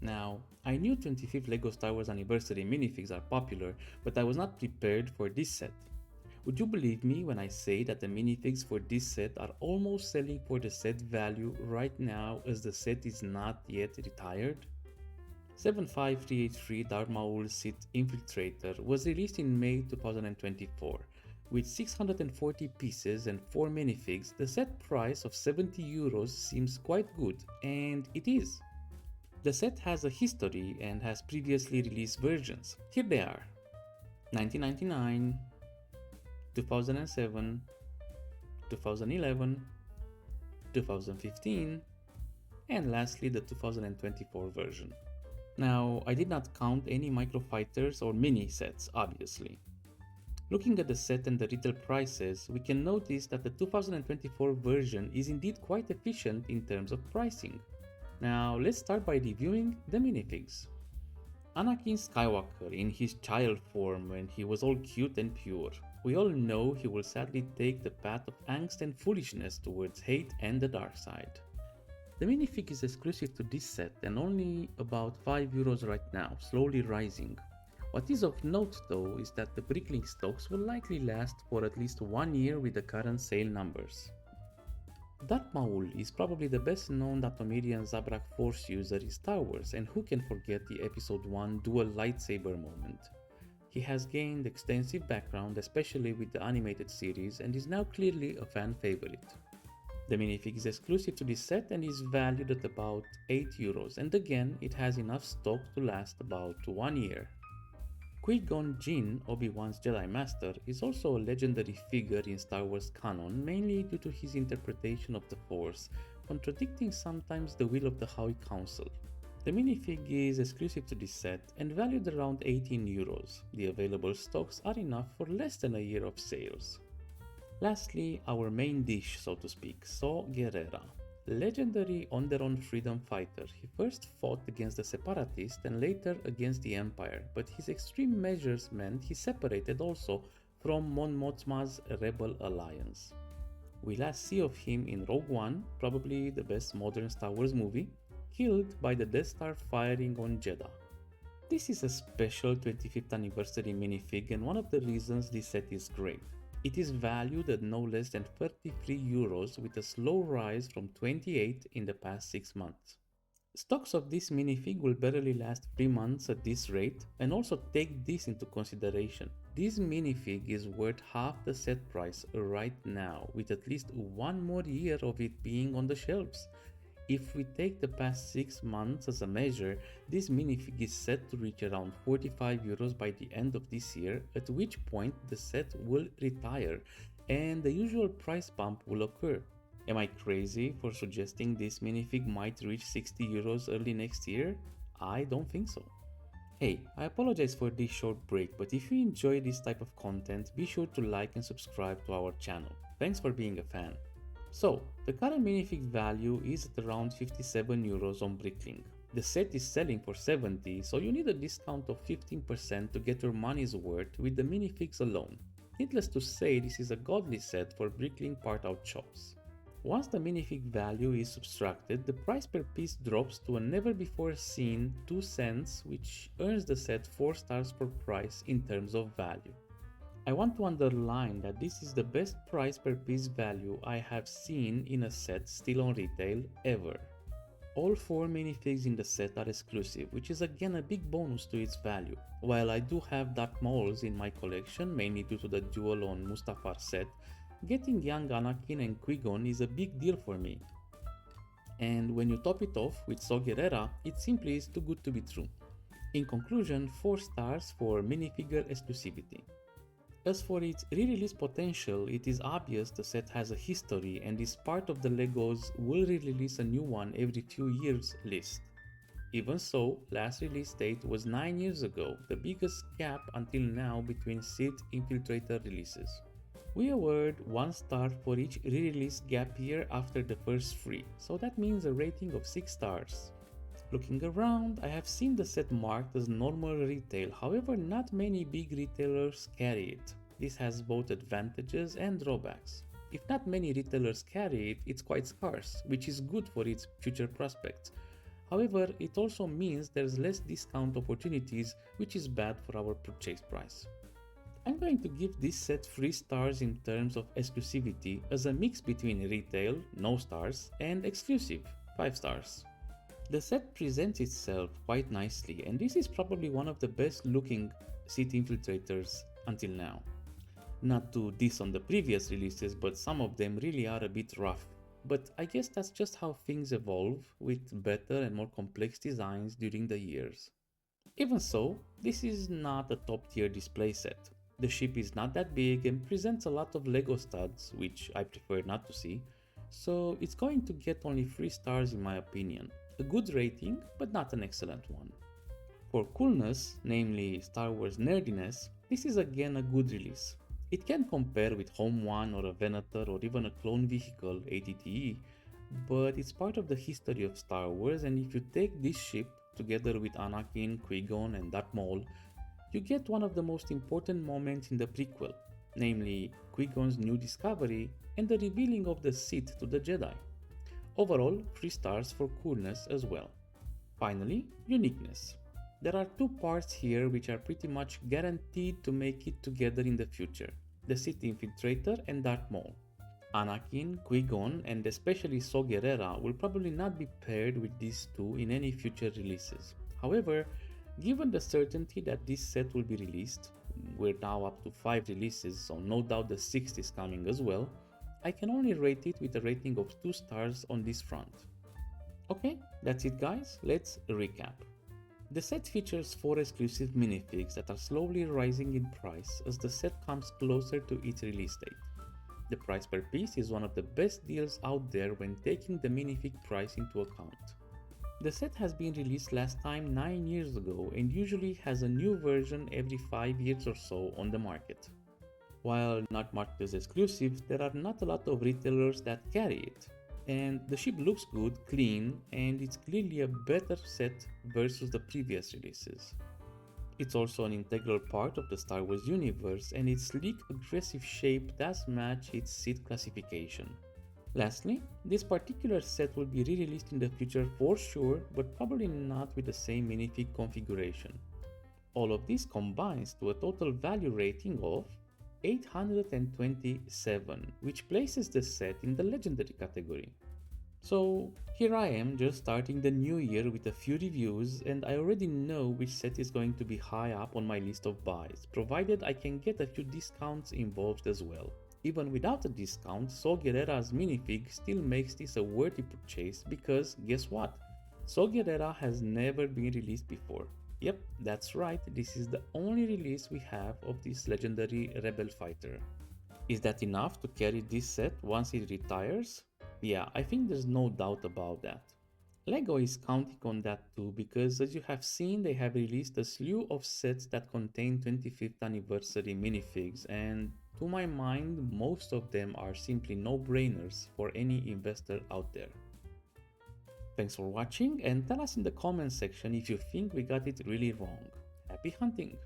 Now, I knew 25th LEGO Star Wars Anniversary minifigs are popular, but I was not prepared for this set. Would you believe me when I say that the minifigs for this set are almost selling for the set value right now as the set is not yet retired? 75383 Darth Maul Sith Infiltrator was released in May 2024. With 640 pieces and 4 minifigs, the set price of €70 seems quite good, and it is. The set has a history and has previously released versions. Here they are: 1999, 2007, 2011, 2015, and lastly the 2024 version. Now, I did not count any microfighters or mini sets, obviously. Looking at the set and the retail prices, we can notice that the 2024 version is indeed quite efficient in terms of pricing. Now, let's start by reviewing the minifigs. Anakin Skywalker in his child form when he was all cute and pure. We all know he will sadly take the path of angst and foolishness towards hate and the dark side. The minifig is exclusive to this set and only about €5 right now, slowly rising. What is of note though is that the Bricklink stocks will likely last for at least 1 year with the current sale numbers. Darth Maul is probably the best known Dathomirian Zabrak Force user in Star Wars, and who can forget the Episode 1 dual lightsaber moment. He has gained extensive background, especially with the animated series, and is now clearly a fan favorite. The minifig is exclusive to this set and is valued at about €8, and again it has enough stock to last about 1 year. Qui-Gon Jinn, Obi-Wan's Jedi Master, is also a legendary figure in Star Wars canon, mainly due to his interpretation of the Force, contradicting sometimes the will of the High Council. The minifig is exclusive to this set and valued around €18. The available stocks are enough for less than a year of sales. Lastly, our main dish, so to speak, Saw Gerrera. Legendary Onderon freedom fighter, he first fought against the Separatists and later against the Empire, but his extreme measures meant he separated also from Mon Mothma's Rebel Alliance. We last see of him in Rogue One, probably the best modern Star Wars movie, killed by the Death Star firing on Jedha. This is a special 25th anniversary minifig and one of the reasons this set is great. It is valued at no less than €33 with a slow rise from 28 in the past 6 months. Stocks of this minifig will barely last 3 months at this rate, and also take this into consideration. This minifig is worth half the set price right now, with at least 1 more year of it being on the shelves. If we take the past 6 months as a measure, this minifig is set to reach around €45 by the end of this year, at which point the set will retire and the usual price bump will occur. Am I crazy for suggesting this minifig might reach €60 early next year? I don't think so. Hey, I apologize for this short break, but if you enjoy this type of content, be sure to like and subscribe to our channel. Thanks for being a fan. So, the current minifig value is at around €57 on Bricklink. The set is selling for 70, so you need a discount of 15% to get your money's worth with the minifigs alone. Needless to say, this is a godly set for Bricklink part-out shops. Once the minifig value is subtracted, the price per piece drops to a never-before-seen 2 cents, which earns the set 4 stars per price in terms of value. I want to underline that this is the best price per piece value I have seen in a set still on retail ever. All 4 minifigs in the set are exclusive, which is again a big bonus to its value. While I do have Darth Mauls in my collection, mainly due to the duel on Mustafar set, getting young Anakin and Qui-Gon is a big deal for me. And when you top it off with Saw Gerrera, it simply is too good to be true. In conclusion, 4 stars for minifigure exclusivity. As for its re-release potential, it is obvious the set has a history and is part of the LEGO's will re-release a new one every few years list. Even so, last release date was 9 years ago, the biggest gap until now between Sith Infiltrator releases. We award 1 star for each re-release gap year after the first 3, so that means a rating of 6 stars. Looking around, I have seen the set marked as normal retail, however not many big retailers carry it. This has both advantages and drawbacks. If not many retailers carry it, it's quite scarce, which is good for its future prospects. However, it also means there's less discount opportunities, which is bad for our purchase price. I'm going to give this set 3 stars in terms of exclusivity as a mix between retail, no stars, and exclusive, 5 stars. The set presents itself quite nicely, and this is probably one of the best looking Sith Infiltrators until now. Not to diss on the previous releases, but some of them really are a bit rough. But I guess that's just how things evolve, with better and more complex designs during the years. Even so, this is not a top tier display set. The ship is not that big and presents a lot of Lego studs, which I prefer not to see, so it's going to get only 3 stars in my opinion. A good rating, but not an excellent one. For Coolness, namely Star Wars nerdiness, this is again a good release. It can compare with Home One or a Venator or even a clone vehicle, ATTE, but it's part of the history of Star Wars, and if you take this ship together with Anakin, Qui-Gon and Darth Maul, you get one of the most important moments in the prequel, namely Qui-Gon's new discovery and the revealing of the Sith to the Jedi. Overall, 3 stars for Coolness as well. Finally, Uniqueness. There are 2 parts here which are pretty much guaranteed to make it together in the future, the Sith Infiltrator and Darth Maul. Anakin, Qui-Gon and especially Saw Gerrera will probably not be paired with these 2 in any future releases. However, given the certainty that this set will be released, we're now up to 5 releases, so no doubt the 6th is coming as well, I can only rate it with a rating of 2 stars on this front. Okay, that's it guys, let's recap. The set features 4 exclusive minifigs that are slowly rising in price as the set comes closer to its release date. The price per piece is one of the best deals out there when taking the minifig price into account. The set has been released last time 9 years ago and usually has a new version every 5 years or so on the market. While not marked as exclusive, there are not a lot of retailers that carry it. And the ship looks good, clean, and it's clearly a better set versus the previous releases. It's also an integral part of the Star Wars universe, and its sleek, aggressive shape does match its Sith classification. Lastly, this particular set will be re-released in the future for sure, but probably not with the same minifig configuration. All of this combines to a total value rating of 827, which places the set in the legendary category. So here I am just starting the new year with a few reviews, and I already know which set is going to be high up on my list of buys, provided I can get a few discounts involved as well. Even without a discount, Saw Gerrera's minifig still makes this a worthy purchase because guess what? Saw Gerrera has never been released before. Yep, that's right, this is the only release we have of this legendary rebel fighter. Is that enough to carry this set once it retires? Yeah, I think there's no doubt about that. LEGO is counting on that too because as you have seen they have released a slew of sets that contain 25th anniversary minifigs, and to my mind most of them are simply no-brainers for any investor out there. Thanks for watching and tell us in the comments section if you think we got it really wrong. Happy hunting!